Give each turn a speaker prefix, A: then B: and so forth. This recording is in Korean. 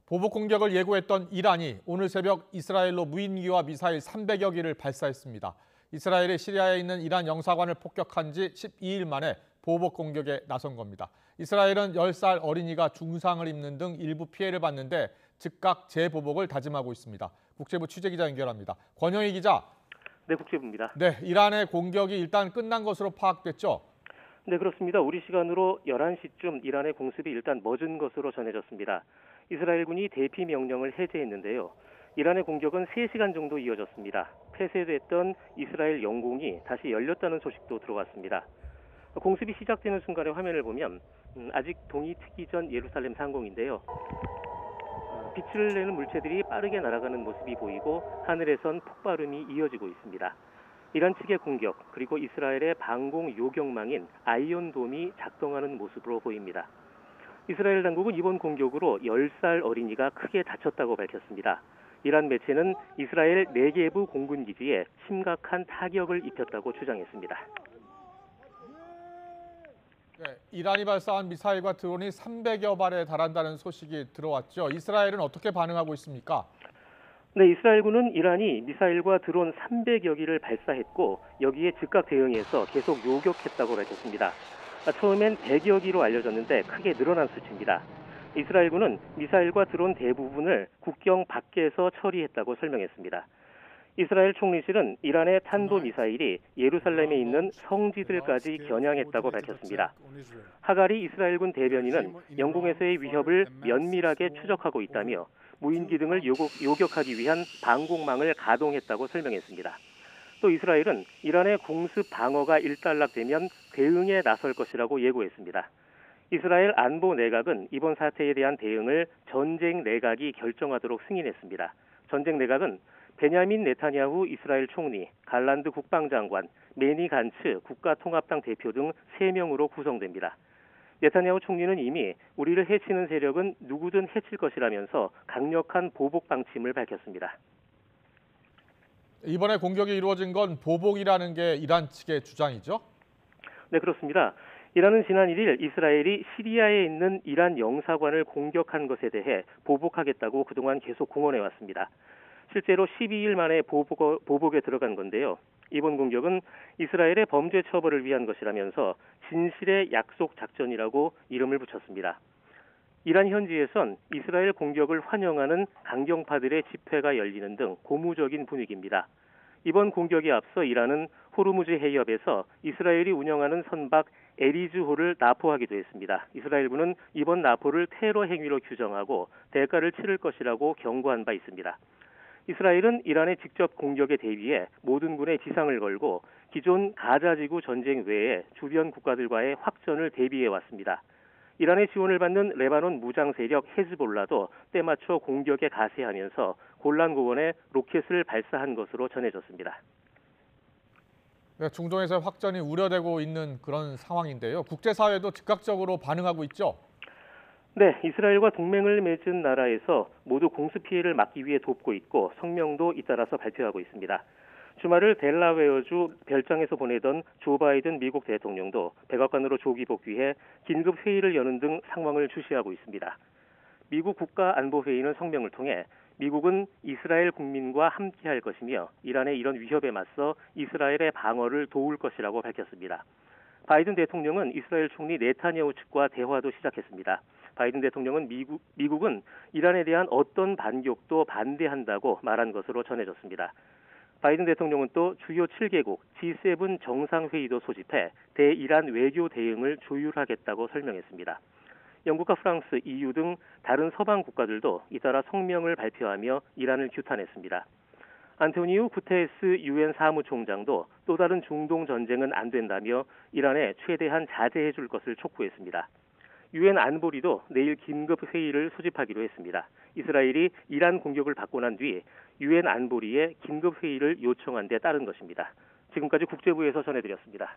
A: 보복 공격을 예고했던 이란이 오늘 새벽 이스라엘로 무인기와 미사일 300여 기를 발사했습니다. 이스라엘이 시리아에 있는 이란 영사관을 폭격한 지 12일 만에 보복 공격에 나선 겁니다. 이스라엘은 10살 어린이가 중상을 입는 등 일부 피해를 봤는데 즉각 재보복을 다짐하고 있습니다. 국제부 취재기자 연결합니다. 권영희 기자.
B: 네, 국제부입니다.
A: 네, 이란의 공격이 일단 끝난 것으로 파악됐죠?
B: 네, 그렇습니다. 우리 시간으로 11시쯤 이란의 공습이 일단 멎은 것으로 전해졌습니다. 이스라엘군이 대피 명령을 해제했는데요. 이란의 공격은 3시간 정도 이어졌습니다. 폐쇄됐던 이스라엘 영공이 다시 열렸다는 소식도 들어왔습니다. 공습이 시작되는 순간의 화면을 보면 아직 동이 트기 전 예루살렘 상공인데요. 빛을 내는 물체들이 빠르게 날아가는 모습이 보이고 하늘에선 폭발음이 이어지고 있습니다. 이란 측의 공격, 그리고 이스라엘의 방공 요격망인 아이언돔이 작동하는 모습으로 보입니다. 이스라엘 당국은 이번 공격으로 10살 어린이가 크게 다쳤다고 밝혔습니다. 이란 매체는 이스라엘 네게브 공군기지에 심각한 타격을 입혔다고 주장했습니다.
A: 네, 이란이 발사한 미사일과 드론이 300여 발에 달한다는 소식이 들어왔죠. 이스라엘은 어떻게 반응하고 있습니까?
B: 네, 이스라엘군은 이란이 미사일과 드론 300여 기를 발사했고 여기에 즉각 대응해서 계속 요격했다고 밝혔습니다. 처음엔 100여 기로 알려졌는데 크게 늘어난 수치입니다. 이스라엘군은 미사일과 드론 대부분을 국경 밖에서 처리했다고 설명했습니다. 이스라엘 총리실은 이란의 탄도미사일이 예루살렘에 있는 성지들까지 겨냥했다고 밝혔습니다. 하가리 이스라엘군 대변인은 영공에서의 위협을 면밀하게 추적하고 있다며 무인기 등을 요격하기 위한 방공망을 가동했다고 설명했습니다. 또 이스라엘은 이란의 공습 방어가 일단락되면 대응에 나설 것이라고 예고했습니다. 이스라엘 안보 내각은 이번 사태에 대한 대응을 전쟁 내각이 결정하도록 승인했습니다. 전쟁 내각은 베냐민 네타냐후 이스라엘 총리, 갈란드 국방장관, 메니 간츠 국가통합당 대표 등 3명으로 구성됩니다. 네타냐후 총리는 이미 우리를 해치는 세력은 누구든 해칠 것이라면서 강력한 보복 방침을 밝혔습니다.
A: 이번에 공격이 이루어진 건 보복이라는 게 이란 측의 주장이죠?
B: 네, 그렇습니다. 이란은 지난 1일 이스라엘이 시리아에 있는 이란 영사관을 공격한 것에 대해 보복하겠다고 그동안 계속 공언해왔습니다. 실제로 12일 만에 보복에 들어간 건데요. 이번 공격은 이스라엘의 범죄 처벌을 위한 것이라면서 진실의 약속 작전이라고 이름을 붙였습니다. 이란 현지에선 이스라엘 공격을 환영하는 강경파들의 집회가 열리는 등 고무적인 분위기입니다. 이번 공격에 앞서 이란은 호르무즈 해협에서 이스라엘이 운영하는 선박 에리즈호를 납포하기도 했습니다. 이스라엘군은 이번 납포를 테러 행위로 규정하고 대가를 치를 것이라고 경고한 바 있습니다. 이스라엘은 이란의 직접 공격에 대비해 모든 군에 지상을 걸고 기존 가자지구 전쟁 외에 주변 국가들과의 확전을 대비해 왔습니다. 이란의 지원을 받는 레바논 무장 세력 헤즈볼라도 때맞춰 공격에 가세하면서 골란 고원에 로켓을 발사한 것으로 전해졌습니다.
A: 네, 중동에서 확전이 우려되고 있는 그런 상황인데요. 국제사회도 즉각적으로 반응하고 있죠?
B: 네, 이스라엘과 동맹을 맺은 나라에서 모두 공습 피해를 막기 위해 돕고 있고 성명도 잇따라서 발표하고 있습니다. 주말을 델라웨어주 별장에서 보내던 조 바이든 미국 대통령도 백악관으로 조기 복귀해 긴급 회의를 여는 등 상황을 주시하고 있습니다. 미국 국가안보회의는 성명을 통해 미국은 이스라엘 국민과 함께할 것이며 이란의 이런 위협에 맞서 이스라엘의 방어를 도울 것이라고 밝혔습니다. 바이든 대통령은 이스라엘 총리 네타냐후 측과 대화도 시작했습니다. 바이든 대통령은 미국은 이란에 대한 어떤 반격도 반대한다고 말한 것으로 전해졌습니다. 바이든 대통령은 또 주요 7개국 G7 정상회의도 소집해 대이란 외교 대응을 조율하겠다고 설명했습니다. 영국과 프랑스, EU 등 다른 서방 국가들도 잇따라 성명을 발표하며 이란을 규탄했습니다. 안토니우 구테레스 유엔 사무총장도 또 다른 중동 전쟁은 안 된다며 이란에 최대한 자제해 줄 것을 촉구했습니다. 유엔 안보리도 내일 긴급 회의를 소집하기로 했습니다. 이스라엘이 이란 공격을 받고 난 뒤 유엔 안보리에 긴급 회의를 요청한 데 따른 것입니다. 지금까지 국제부에서 전해드렸습니다.